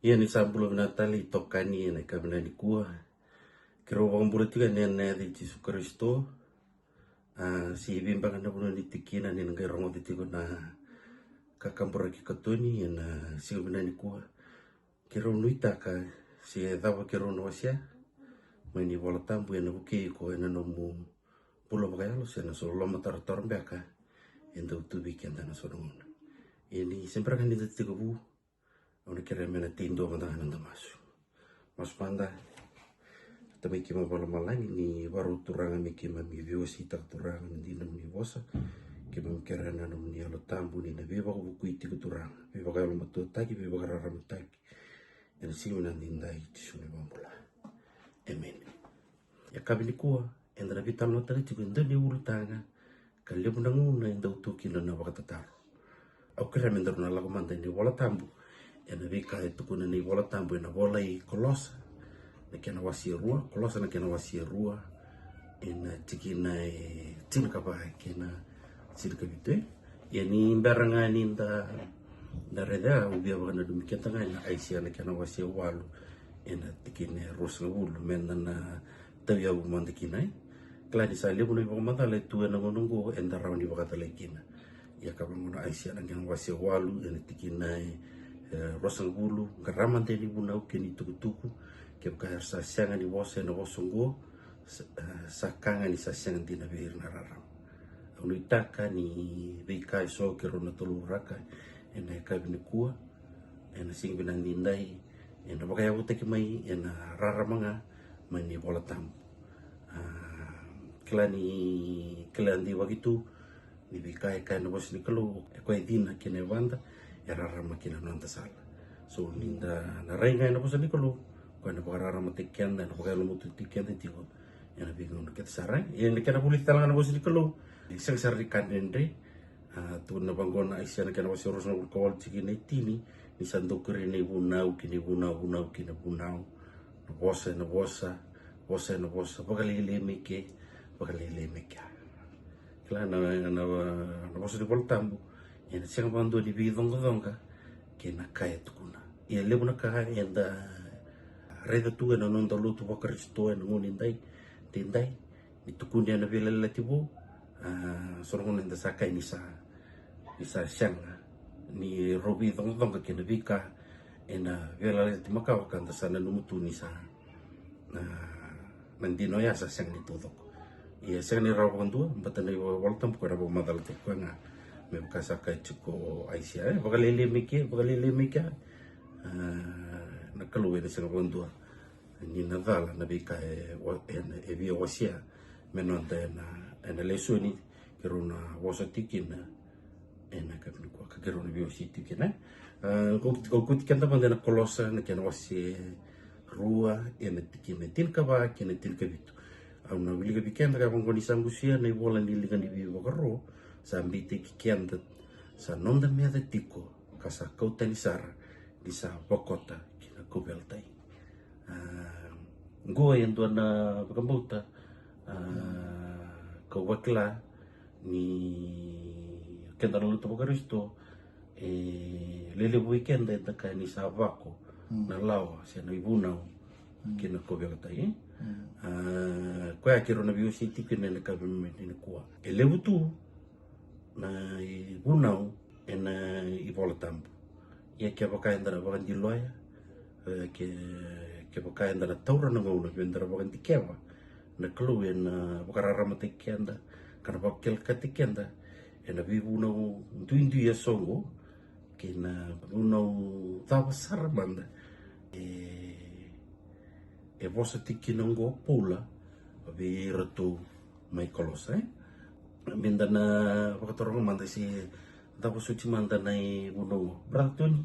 Ia ni sambulo Natali tokani na kabina ni kuwa. Kiro wambura tiga ni di Jesu Kristo. Si bimbang na puno ni tikina ni ngai rongo titigo na kakambura ki katoni na si kabina ni kuwa. Kiro nuita ka si dawa kiro no wasia. Mai ni bola tambu na buki ko na no mu pulo bagayalo se na so loma tar mbeka. Enda utubi kenda na so rongo. Ini sempre kan di titigo bu. Ona kira mena tindo ngata nanda mas panda tapi kima bola malang ini baru turanga mi kima mi viosi tak turanga di nam mi bosa kima kira na nam ni alo tambu ni na beba ko buku iti ko turanga beba ka alo matu taki beba ka raram taki ena simi na ndai tisune bambola amen ya kabini kuwa enda vital no tari tiko nda ni urutanga kalle bunanguna enda utukina na wakatatar au kira mendar na lago manda ni bola tambu ena vika tukuna ni bola tambu ena bola I kolosa na kena wasi rua kolosa na kena wasi rua ena tikina tina kapa kena sirka bitu ya ni baranga ni da reda ubia bana dumi kenta na aisia na kena wasi walu ena tikina rosa ulu mena na tawia bu manda kinai klani sa lebu ni bomata le tu ena ngonongo enda rauni bakata le kina ya kapa ngona aisia na kena wasi walu ena tikina rosang bulu garaman teni bunau keni tuku ke ka sa sianga ni wose na wosongo sakanga ni sa sianga tina bir na raram unu itaka ni vika so ke rona tolu raka ena ka bini kua ena sing binan dindai ena bakaya buta ki mai ena raramanga mani bola tam klani wagitu ni vika ka na wos ni kalu ko edina kene wanda era rama kina nanta sala so linda na renga na posa nikolo kwana pagarara matekianda na pagalo mutu tikianda tigo yana bingon ket sarai yana kana pulit talanga na posa nikolo isang sarri kanendre tu na bangona isya na kana posa rosno kawal chiki na tini ni sando kuri na bunau kini bunau na bosa pagalile meke kala na posa di voltambu ena siang bando di bidonga kena kaya tukuna ia lebu na kaya enda reda tu ena non dalu tu bakaristo ena ngunindai tindai ni tukuni ena vela latibu sorong enda sakai ni sa siang ni robi donga kena vika ena vela latimaka wakanda sana numutu ni sa mandino ya sa siang ni tudok ia siang ni rawa kandua batana waltam kura bo madal te kuanga me kasa ka chuko aisia bagalele meke na kalu ene sanga bondua ni navala na bika e via wasia menonta ena lesoni keruna wasatikin ena ka ko ka keruna via wasatikin ko kenta bandena kolosa na kena wasi rua ena tikine tin ka ba kena tin ka bitu au na biliga bikenda ka ngoni sambusia na ibola ni liga ni via bakaro sambite kikianda sa nonda meda tiko kasa kauta ni sara di sa bokota kina kubeltai goa yang tuana bakambuta ko wakla ni kenda lu to bakaristo lele weekend enta ka ni sa vako na lawa sia na ibunau kina kubeltai ko ya kiro na biusi tikine na kabimeni ni kuwa elebutu na bunau ena ibola tambu ia ke baka endara bagan di loya ke baka endara taura na ngona endara bagan di kewa na klu ena bakarara mate kenda kana bakel katikenda ena bunau duindu ya songo kena bunau tabasar banda bosa tikinongo pula babi ratu mai kolosa Mindana pakatorong manda si tapos suci manda nai buno beratun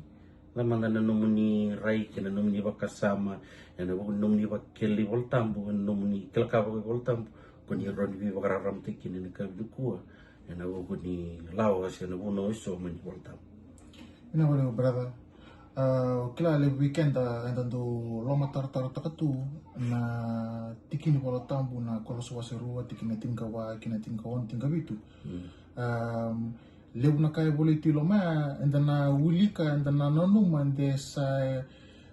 la manda na nomuni rai kena nomuni bakasama yana nomuni bakeli voltambu nomuni kelkaba voltambu koni ron bi bakararam tikin ni ka dukua yana ni lawas yana buno iso mani voltambu ina wala brother kila le weekend andando loma tar takatu na tikini bola tambu na koloso waserua tikina tinkawa kina tinkawan tinkabitu lebu na kaya boleh tilo ma andana wulika andana nonu mande sa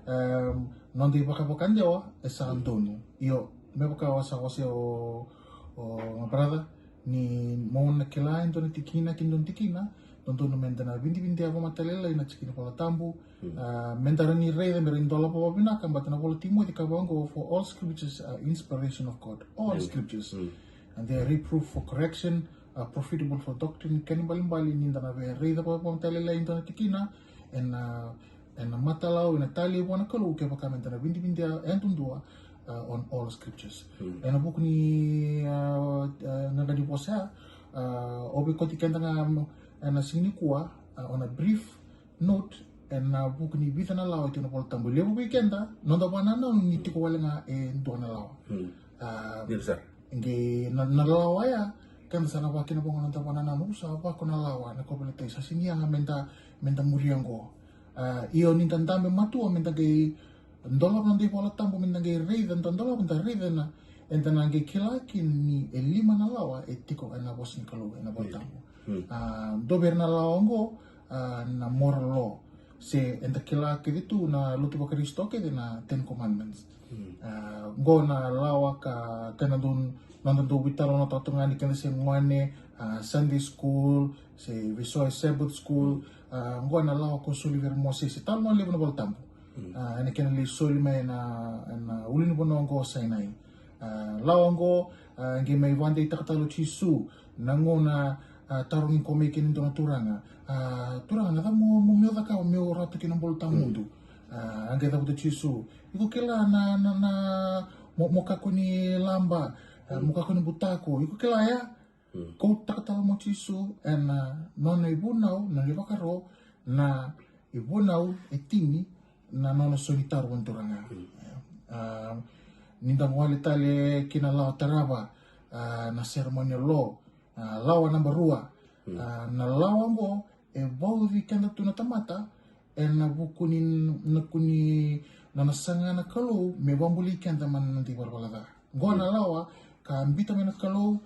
non di baka dewa sa Antonio io me baka wasa o brother ni mo na kilain to na tikina kindon tikina tonto no mentana binti ako matalela ina chikina pola tambu mentara ni rei de merindola po bina kan batana pola timo di kabango for all scriptures are inspiration of God all scriptures and they are reproof for correction profitable for doctrine bali ni ndana be rei da po matalela ina tikina en matalau ina tali wana kalu ke baka mentana binti entundua on all scriptures. En a book ni nga di posa obi koti kenda nga na sini kuwa on a brief note en a book ni bita na lawa ito na pol tambo lebo kenda non da wana no ni tiko wala nga ndo na lawa. Nge na lawa ya kan sana ba kina bongo na wana na musa ba ko na lawa na ko belete sa sini nga menta muriango. Iyo ni tandame matu menta ge ndola nanti pola tampo mintangi reiden tondola minta reiden enta nangi kilaki ni elima na lawa etiko ena bos ni kalu ena pola tampo do berna lawa ngo na moral law se enta kilaki itu na lutu ba Kristo ke na 10 commandments ngo na lawa ka kana dun nonton do bitaro na tatungani kana se ngwane Sunday school se visual Sabbath school ngo na lawa ko suliver Moses tal no levo na pola tampo ene kena li soli mai na ulini bono ngo sainai lawango nge mai wande takatalo chisu nango na tarungin kome kini dona turanga na mo meo daka meo ratu kina bol tamudu ange da chisu iko kela na mo kakuni lamba mo kakuni butako iko kela ya ko takatalo mo chisu nona ibunau na libakaro na ibunau etini na nono solitaru wanturanga ninda mwale tale kina lawa taraba na ceremonial law lawa namba rua na lawa ngo bau di kenda tuna tamata na bukuni nakuni na nasanga na kalau me bambuli kenda man nanti barbalada ngo na lawa ka ambita mena kalau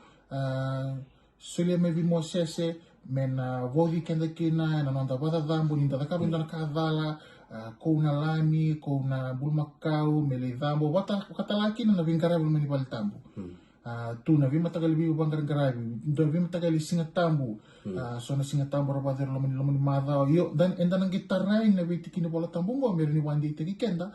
sulia me vi mosese mena vodi kenda kina na nanda bada dambu ninda dakabinda na kadala ko na lami, ko na bulmakau, mele dambo, kata laki na nabingkarabi mani balitambo. Tu na vi matagal bi bangkarabi, do vi matagal singat tambo. So na singat tambo rabader lamani madao. Yo dan enda nang gitaray na vi tikini balatambo ngo meron ni wandi tiki kenda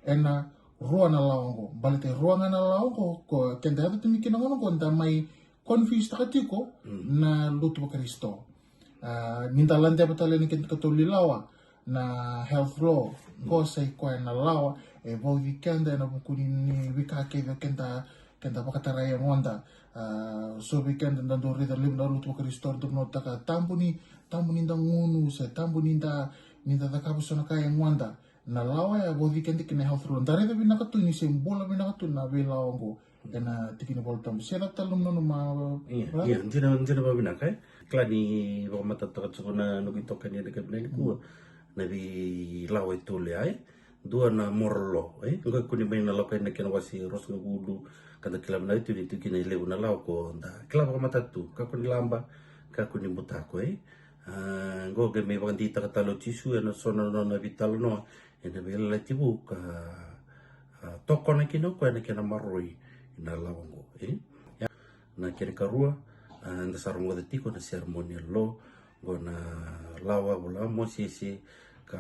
ena ruwa na lawango. Balite ruwa nga na lawango ko kenda hata tumikin ngono ko nda may confused takatiko na luto ba Kristo. Nintalante patala ni kenta katulilawa na health law ko sa iko na lawa vogi kenda na bukuni ni wikake kenda pakataraya wanda so weekend ndando rida libna lutu ka restore do no taka tambu ni nda ngunu sa tambu ni nda takabu sona kaya wanda na lawa ya vogi kenda kina health law ndare de binaka tu ni sembola binaka tu na vela wango ena tikini bol tambu sera talum no ma iya ndina ba binaka klani ba mata taka tsuna no bitokani de kabne ku na vi lawa itu le ai dua na morlo ngo kuni mai na lokai na kena wasi ros ngudu kanda kilam na itu kina ile una lawa ko nda kila ba mata tu ka kuni lamba ka kuni butako ngo ge me bandi ta talo tisu na sono no na vital no ena bela tibu ka toko na kino ko na kena maroi na lawa ngo na kena karua nda sarungo de tiko na ceremonial lo na lawa bola mo sisi ka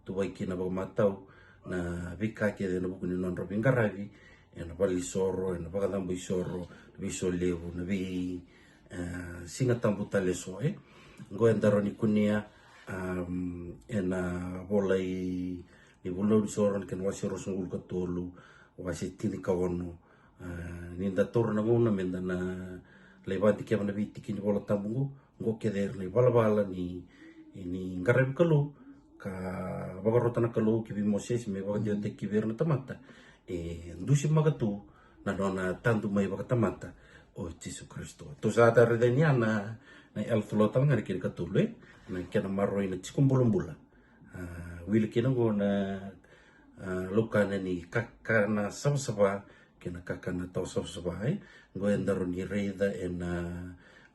tuwai kina ba matau na vika ke de no bukuni non robin garavi na bali soro na ba dambu soro vi solevu na vi singa tambu taleso ngo endaro ni kunia na bolai ni bulon soro ken wasi rosungul ka tolu wasi tini kawono ninda torna ngona menda na levati ke mana viti kini bola tambu ngo keder ni bala ni ini ngarem kalu ka bagarota na kalu kibi Moses me baga dia te kiber na tamata ndusi magatu na dona tantu mai baga tamata o Jesu Kristo to sa ta redenia na elflo tal ngari kiri katule na kena maroi na chikumbulombula wil kena go na lokana ni kakana sabsaba kena kakana tau sabsaba go endaro ni reida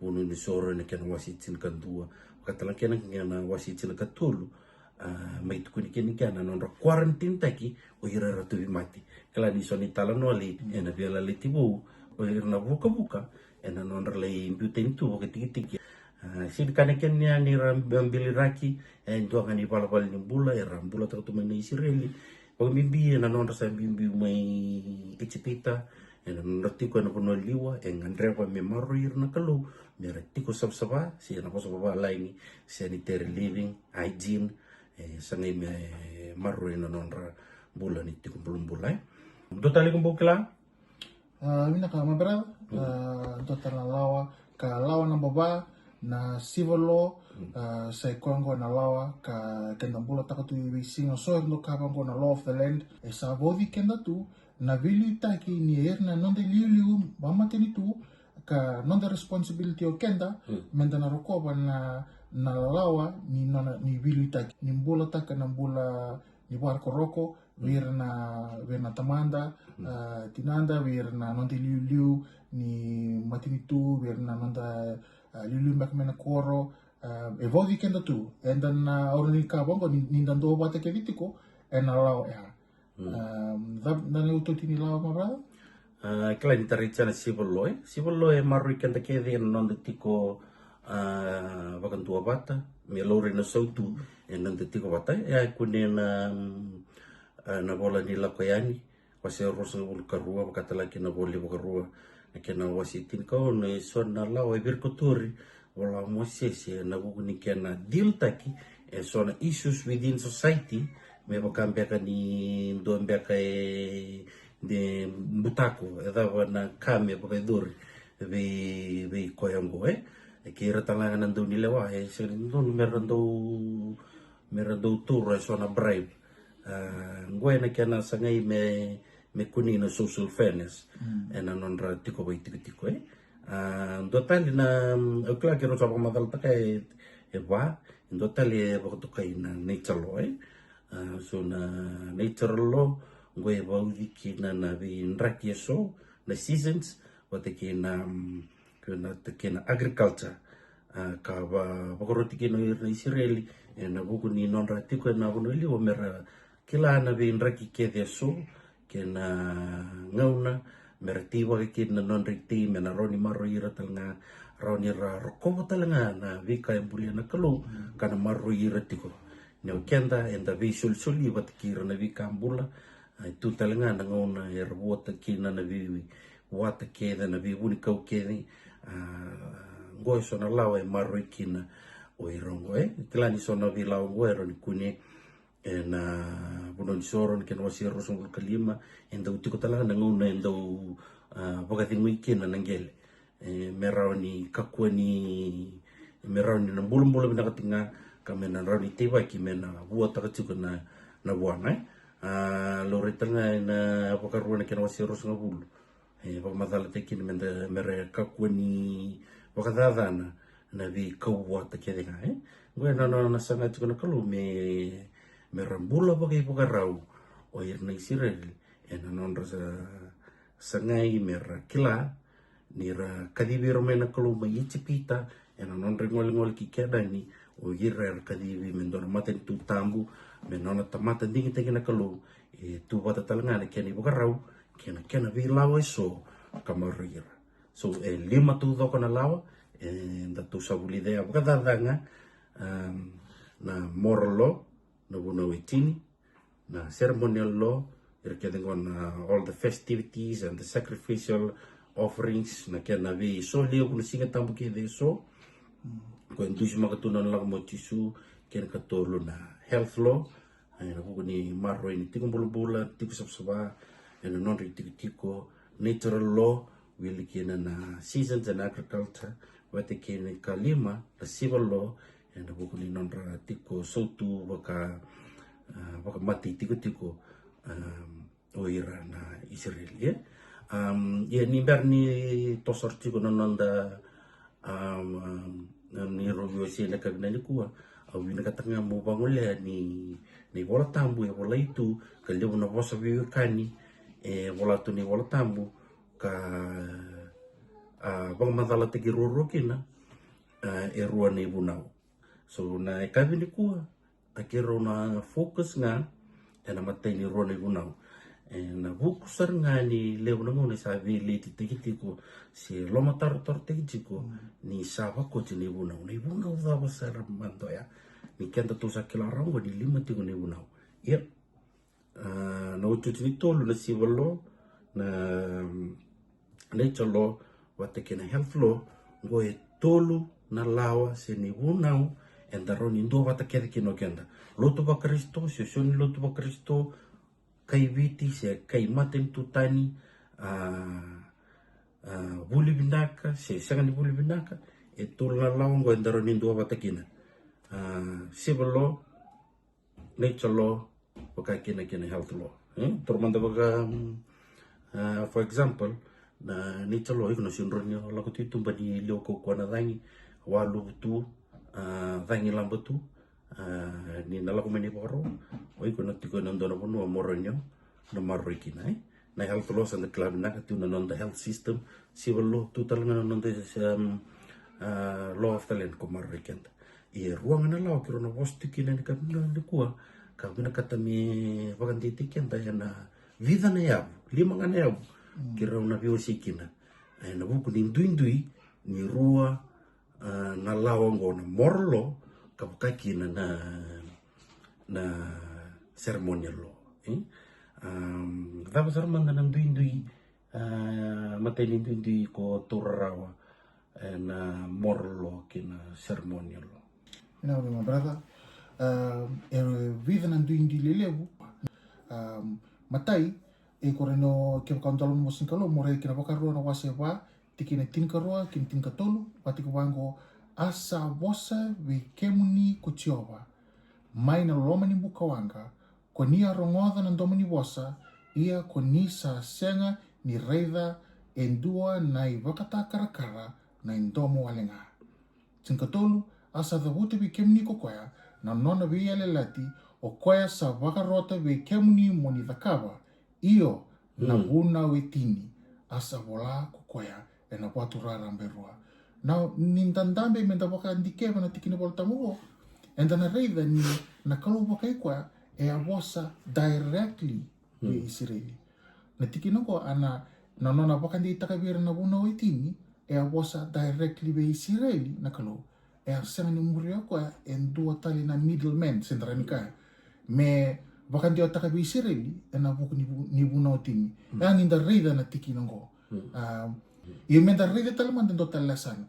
unu ni soro na kena wasitin kan dua katalan kena wasitin katulu mai tukuni kini kiana nonra quarantine taki o ira ratu mati kala ni soni tala no ali ena biala le tibu o ira na buka ena nonra le imputain tu o tiki sid kana kenya ni rambili raki en to ngani pala ni bula era bula to mana Israeli pag mimbi ena nonra sa mimbi mai kicipita ena nonra tiko na puno liwa en andre pa me maru ira na kalu mera tiko sab si na poso baba laini sanitary living hygiene sangai me maru ina nonra bula ni tiko belum bulai totali kumbu kila Mina ka mabra na lawa ka lawa na baba na civil law sa ikongo na lawa ka kenda bula takatu singa so no ka bango na law of the land sa vodi kenda tu na vili taki ni erna nonde liu mama teni tu ka nonde responsibility o kenda menda na rokoba na lawa ni vili taki ni bula taka na bula ni barko roko virna tamanda tinanda virna nonde liu ni matini tu virna nonda liu makmena koro vodi kenda tu and then orni ka bongo ni dando bate ke vitiko and lao nani uto tini lao ma brother kala ni taritsa na civil law maru kenda ke de non tiko bakan tua bata me lore na sautu non tiko bata kunen na bola ni la koyani wase rosa ul karua bakatala kina boli bakarua kena wasitin ko ne sona la wa birkoturi wala mosese na buguni kena deal taki sona issues within society me bakambeka ni ndombeka de butako edava na kame bakadori ve koyango kira talanga nando ni lewa se non merando tour sona bribe ngoe na kena sangai me kuni na social fairness ena nonra tiko bai tiko ndotali na okla kero sa pamadal taka ba ndotali bakto kai na nature law so na nature law ngoe ba wiki na vi nraki so na seasons wate kina agriculture ka ba bakoroti kino Israeli na buku ni nonra tiko na bono li o mera kila na vi nraki ke so kena ngauna mertiwa kina non riti mena roni maro ira talanga roni ra rokobo talanga na vika embulia na kalu kana maro ira tiko ne kenda enda visual suli wat kira na vika ambula tu talanga na ngauna erwota kina na vi wata keda na vi uni kau kedi ngoe sona lawa maro kina o irongo tilani sona vi lawa ngoe roni kune na bunon soron ken wasir rosong kalima enda utiko talanga nguna enda bagating weekend na nanggel meroni kakwani meroni na bulum na katinga kami na roni tiba ki mena buat takatsuko na buana loretanga na bakaruana ken wasir rosong bulu pagmadala tekin menda mere kakwani bakadadana na vi kawwa takedega ngoe na sanga tuko na kalu merambula bagai bukarau o irna Israel ena nonra sangai mera kila nira kadibi romena kalu mai cipita ena nonra ngol ki kedani o ira kadibi mendona maten tu tambu menona tamata dingi tegina kalu tu bata talanga keni bukarau kena vi lawa so kamarira so lima tu doko na lawa da tu sabulidea bukadadanga na moral law na buno wetini na ceremonial law irkedengon all the festivities and the sacrificial offerings na kena vi so leo kuna singa tambu ke de so ko entusi makatunan lang mo tisu kena katolo na health law na buguni marro ini tiko bula tiko sabsaba na non tiko natural law wili kena na seasons and agriculture wate kena kalima the civil law na buguni non tiko sotu baka mati tiko o ira na Israel ni berni tosor tiko nonda ni robio si na kagna ni kuwa au ni katanga mo bangole ni bola tambu bola itu kalio na bosa bi kani bola tu ni bola tambu ka bang madala tegi roro kina ruan ni bunau so na kabini kuwa akero na focus nga ena matay ni rona gunau na vukusar nga ni leo na ngone sa vile titikitiko si lomatar tor tikitiko ni sava ko ni bunau da basar manto ya ni kenda tu sa kilarang ni lima tigo ni bunau ya na utu ni tolu na sivalo na nature law watekena health law ngoe tolu na lawa se ni bunau enda roni ndo watakere kino kenda lotu ba Kristo sesioni lotu ba Kristo kai viti se kai maten tutani buli binaka se sangani buli binaka e tolu na lawa ngoe enda roni ndo watakina civil law nature law wakakina kina health law tormanda baka for example na nature law ikono sinronyo lako titumba di lioko kwa na dangi walu tu dangi lambatu ni nalako meni boro ikono tiko nandona bono moronyo na marrikina na health law and the club na tu na the health system civil law tu talanga na law of the land ko marrikenda e ruang na law kiro na vostikina ni kabina ni kuwa kabina katami vakantitikienda na vida na yabu lima ngana yabu kira una biosikina na buku ni ndui ni rua na lawango na morlo kabukakina na ceremonial law dava sarmanda na ndui matay ni ndui ko turarawa na morlo kina ceremonial law my brother vida na ndui lelevu matai e koreno ke kauntal mo sinkalo mo re kina bakarua na wase wa tikine tinkarua kin tinkatolu patiko wango asa bosa we kemuni kutioba mai na lomani bukawanga konia rongoda na ndomani bosa ia konisa senga ni reida endua na ivakata karakara na ndomo walenga tinkatolu asa the wote we kemuni kokoya na nona we lati o koya sa vakarota we kemuni moni vakava iyo na buna wetini asa vola kukoya e na watu rara mberua na nintandambe menda waka ndikeva na tikini volta mugo enda na reida ni na kalu waka ikwa e awosa directly we Israeli na tikino ko ana na nona waka ndi itakavira na buna wetini e awosa directly we Israeli na kalu e asanga ni murio kwa e ndua tali na middleman sendranika me baka ndio takabi Israeli na buku ni buna tini yani nda reida na tiki ngo iyo menda reida talaman ndo talasan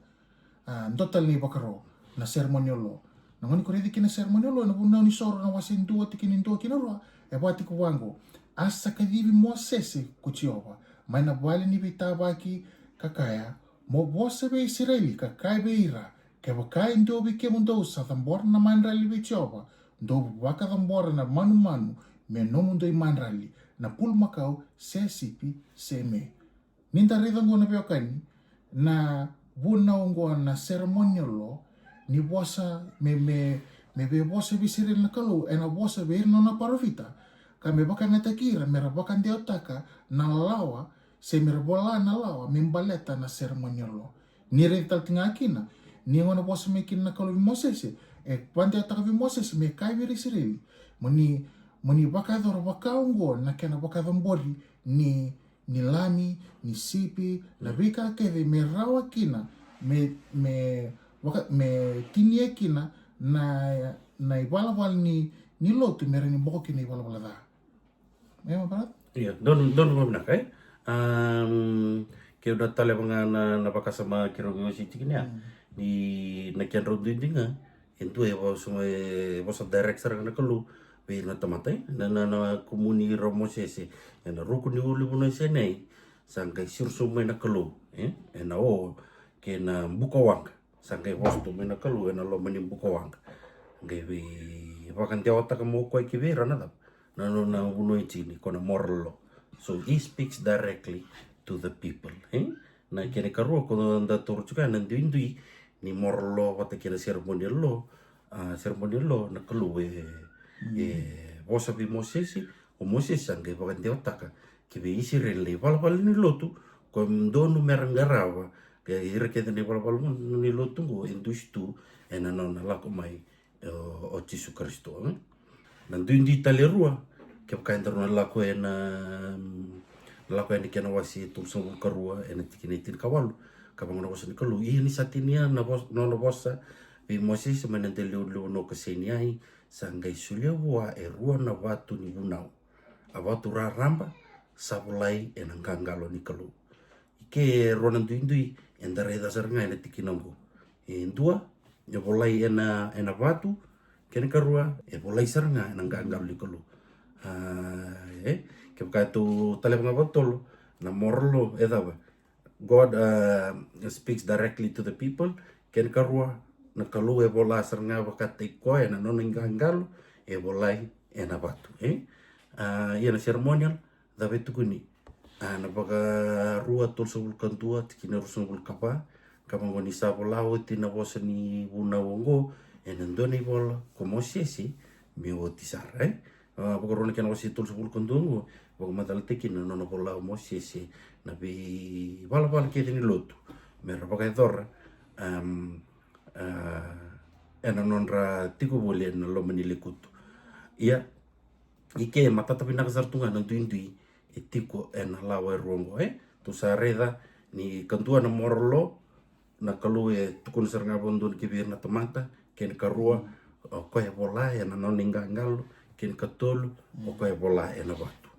ndo tal ni bakaro na sermoniolo na ngoni ko reidi kina sermoniolo na buna ni soro na wasin dua tiki ni ndo kinoro e bati ko wango asa kadivi Moses kutioba maina bwali ni bitabaki kakaya mo bose be Israeli kakaya be ira ke bakai ndo be ke mundo sa tambor na mandrali be tioba ndo waka tambora na manu me no mundo i manrali na pul makau se sipi se me ninta rida ngona beokani na buna ngo na ceremonial law ni bosa me be bosa bisire na kalu ena bosa be no na parovita ka me baka ngatakira me baka ndiotaka na lawa se me bola na lawa me baleta na ceremonial law ni rental tingakina ni ngona bosa me kin na kalu Moses e pande ataka vi Moses me kai vi Israeli moni baka dor baka ungo na kena baka dambori ni lami ni sipi na bika ke me rawa kina me tinie kina na ibala ni lotu mere ni boko kina ibala da me barat iya don ngomna kai ke udah tale na baka sama kiro gosi tiknya di nakian rodindinga entu e was director na kalu be na tamatay na komuni romosese na ruku ni uli buno senei sangkai sursumay na kalu na o ke na bukawang sangkai wasto may na kalu na lo mani bukawang ngai be bakan tiawata ka mo ko kivera na dap na buno chini kona morlo so he speaks directly to the people na kene karu ko nda turchuka na ndui ni morlo wata kene ceremonial lo na kalu bosa bi Moses o Moses sange bagan dia otaka ke be Israel le balbal ni lotu ko ndonu merangarawa ke ira ke ni balbal ni lotu go industu ena na la ko mai o Jesu Kristo Nanduindi tale rua ke pakaintar na lako kena wasi tulsang karua ena tikinitin kawalu kabang na wasa ni kalu ini satinia na bosa Moses manante leo no keseniai sangai sulia wa rua na watu ni bunau awatu raramba sabulai enangangalo ni kalu ke ronan duindui endare dasar ngai na tikinongo dua ya bolai ena watu kene karua bolai sarnga enangangalo ni kalu ke tu tale botol na morlo edaba God speaks directly to the people ken karua na kalu bola sarnga wakate ko na noningangalo bolai ena batu ia na ceremonial da betukuni na baka rua tol sebul kantua tikina rusungul kapa kamangoni sabolao tina bosani buna wongo enandoni bola como sesi mi otisara baka rona kena wasi tol sebul kantua baka matal tekina nono bola mo sesi na bi bala kete ni lotu mera baka idora ena nonra tiko bole na lo manile kutu ia ike matata pinakasartunga na tuindui etiko ena lawa rongo tu sareda ni kantua na morlo na kalu tukun sarnga bondon kibir na tomata ken karua ko bola ena noningangalo ken katolu ko bola ena batu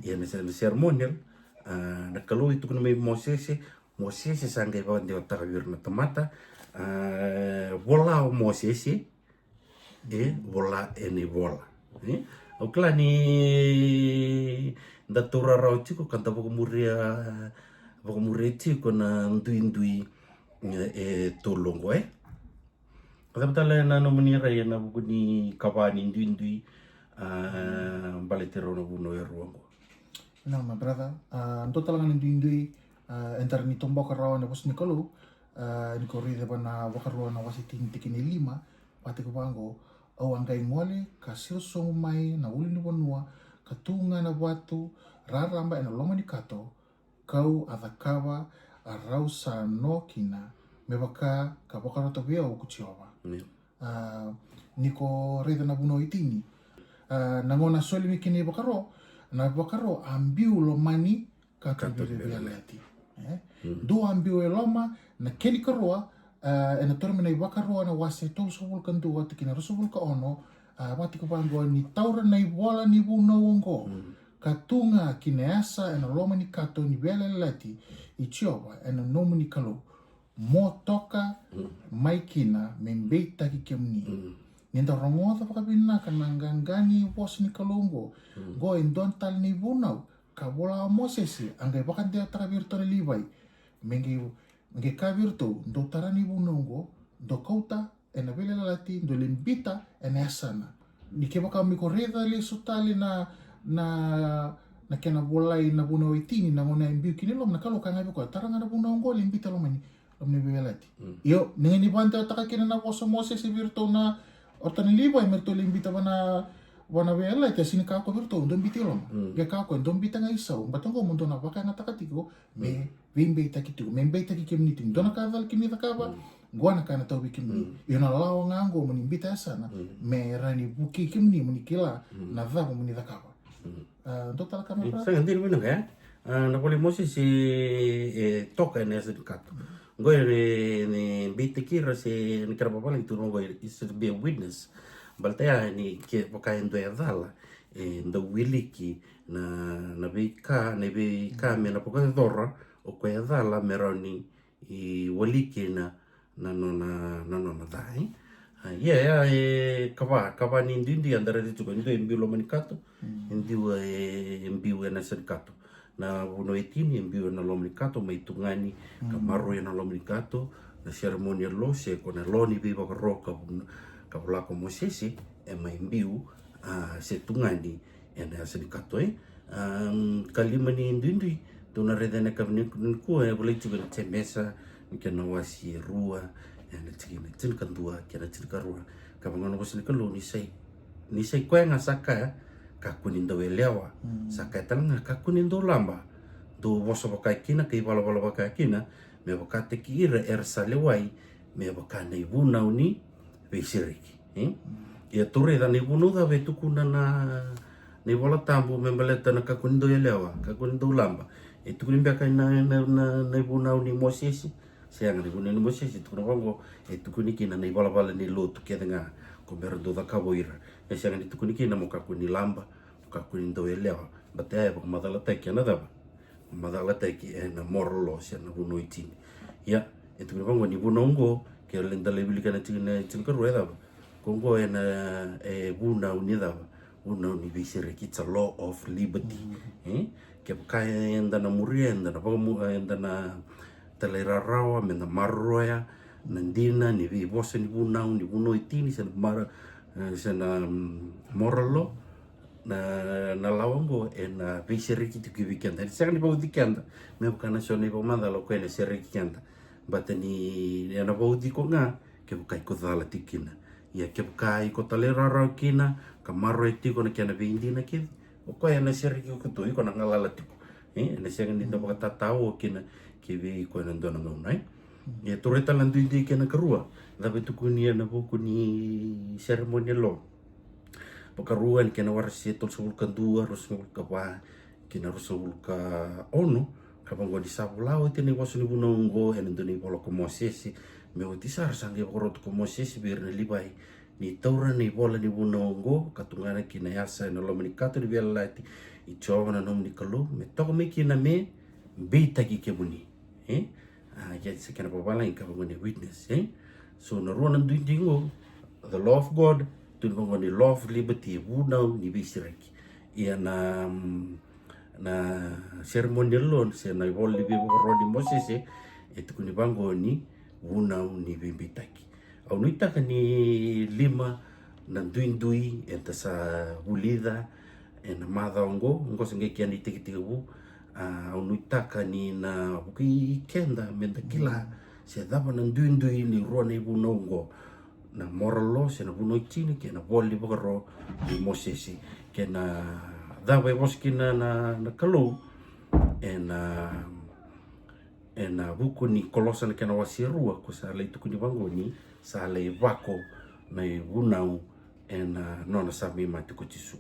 ia na ceremonial na kalu itu kuna Moses sangai bawan dia takabir na tomata bola Moses bola eni bola okla ni datura rau tiko kanta boko muria tiko na ndui tolongo kata betala na nomenira na buku ni kabani ndui baletero na buno ruango. No, my brother. Ito talaga ndui entar ni tombo karawa na bos ni kalu ni koride ba na wakaruwa na wasi tikini 5 pati ko bango au angkai ngole kasio songo mai na uli ni bonua katunga na watu raramba ena loma ni kato kau athakawa arau sa no kina mebaka kabaka roto bia o kuchioba niko reda na buno itini nangona soli mikini bakaro na bakaro ambiu lo mani kakabiri bia leti do ambiu eloma na keni karoa ena tormena iwakaroa na wase tau sobul kantua tikina rosobul ka ono wati ko pango ni taura na iwala ni buna wongo katunga kineasa ena loma ni kato ni bele leti ichioba ena nomu ni kalo mo toka maikina membeita ki kemni ninda rongoda pakabina kanangangani bos ni kalongo go indon tal ni bunau kabola Moses angay bakan dia takabir to ni Levi mengi kabir to do tarani bunongo do kauta ena bele lati do limbita ena asana nikeba kami koreda le sutali na kena bolai na buno itini na ngona imbiu kini lom na kalo kanga ko taranga na bunongo limbita lomani lomni bele lati yo ningeni banta takakina na boso Moses virto na ortani Levi merto limbita wana bele lati sini ka ko virto do mbiti lom ya ka ko do mbita ngai sau batongo mundo na baka na takatiko me vimbeita kitu membeita ki kemniti dona kaval kimi takaba guana kana tau bikimni yona lawa ngango muni mbita sana me rani buki kimni muni kila na dhago muni takaba total kama sa ndir bino ga na poli Moses toka nessa de kato ngoy ni bite kira se ni karabala itu ngoy is to be a witness baltea ni ke pokaendo ya dala ndo wiliki na bika me na poka dorra o ko dala meroni I waliki na dai kava ni ndindi andare di tuko ndo embiu lo manikato embiu na serkato na uno etini embiu na lo manikato mai tungani kamaro na lo manikato na ceremonia lo se con lo ni viva roka kabla ko Moses mai embiu se tungani na serkato kalima ni ndindi tuna reda na kavni ku boleh juga temesa kena wasi rua na tikina tin kandua kena tin karua kabangan ko sini kalu ni sai ko nga saka ka kunin do lewa saka tanga ka kunin do lamba do boso bakai kina kai bala bakai kina me bakate ki ira salewai me bakane ibuna uni besiriki Ia ture da ni bunu da ve tukuna na ni wala tambu me maleta na kakunindo ya lewa, kakunindo lamba. E tukuni mbeka na bunau ni Moses, sianga ni bunau ni Moses, tukuna wango, e tukuni kina na wala ni lotu kia denga, ko merdo da kawoira. E sianga ni tukuni kina mo kakuni lamba, kakunindo ya lewa. Bate ai pa madala teki ana daba. Madala teki e na morolo sianga bunau itini. Ya, e tukuni wango ni bunau ngo, kia lenda lebili kana tika rueda daba. Kongo e bunau ni daba. Bunau ni visere it's a law of liberty. Ke kaya enda na muria enda na enda na talerarawa me na maroya na ndina ni vi bosa ni bunau itini sa mara sa na moralo na lawango e na visere ki tu weekend. Sa ni ba weekend me kana so ni ba manda lo kwene sere weekend. But ni na ba ko nga ke kai ko dala tikina. Ia ke kai ko talerarawa kina ka maro e tiko na kia na veindi na kia. O koe ana seri ki o kutui ko na ngalala tiko. Ana seri ni na waka tatao o kina ki vei koe na ndona ngaunai. Ia toreta lan duindi kia na karua. Dhawe tuku ni ana voku ni ceremonial law. Pakarua ni kia na wara si tol sabul ka dua, rosa sabul ka wā, kia na rosa sabul ka ono. Kapango di sabu lao iti ni wasu ni bunongo, ena ndoni polo ko Mosesi. Me o tisar sange wakoroto ko Mosesi bir na libai. Ni taura ni bola ni bunongo katungana kina yasa na loma ni kato ni biala lati I chowa na nom ni kalu me toko me kina me beita ki ke muni ya se kana babala in ka ngone witness so na ruana ndingo the law of God tu ngone law of liberty bunau ni bisiraki ia na ceremonial law se na boli bi rodi Moses itu kuni bango ni bunau ni bimbitaki au nuitaka ni lima na duindui e ta sa hulida e na madhaongo ngo senge kia ni tiki wu au nuitaka ni na buki kenda menda kila se daba na duindui ni rua na ibu nongo na moralo se na buno itini ke na boli bukaro ni Mosesi ke na daba e boskina na kalu e na buku ni kolosa na kena wasirua ko sa le tuku ni bango ni sa le wako na bunau e na nona sami mati ko tisu.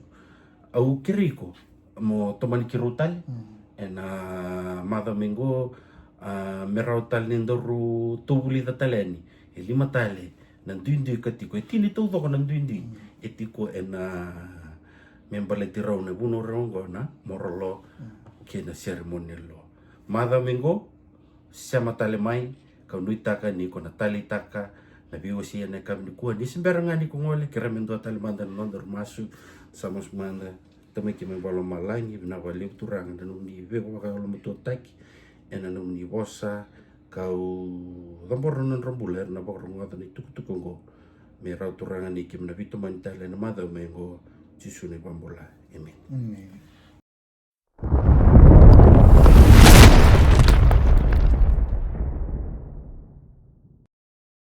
Au kiriko mo tomani kirutali e na mada mengo merau tali ndoru tubuli da taleni e lima tale na duindi katiko e tini tau toko na duindi e tiko e na membale tirau na buno rongo na morolo ke na ceremonial lo. Mada mengo sama tale mai kau nuitaka ni ko na tali taka na biwasi na kam ni kuha ni sembarangan ni kungole kira mendo tali manda nondor masu sama semanda tamai ki me balo malangi na wali turang dan ni ve ko ka lo muto taki ena no ni bosa kau dambor non rombuler na bor ngata ni tuk tukongo me ra turang ni kim na bitu mantale na mada mengo jisu ni bambola amen.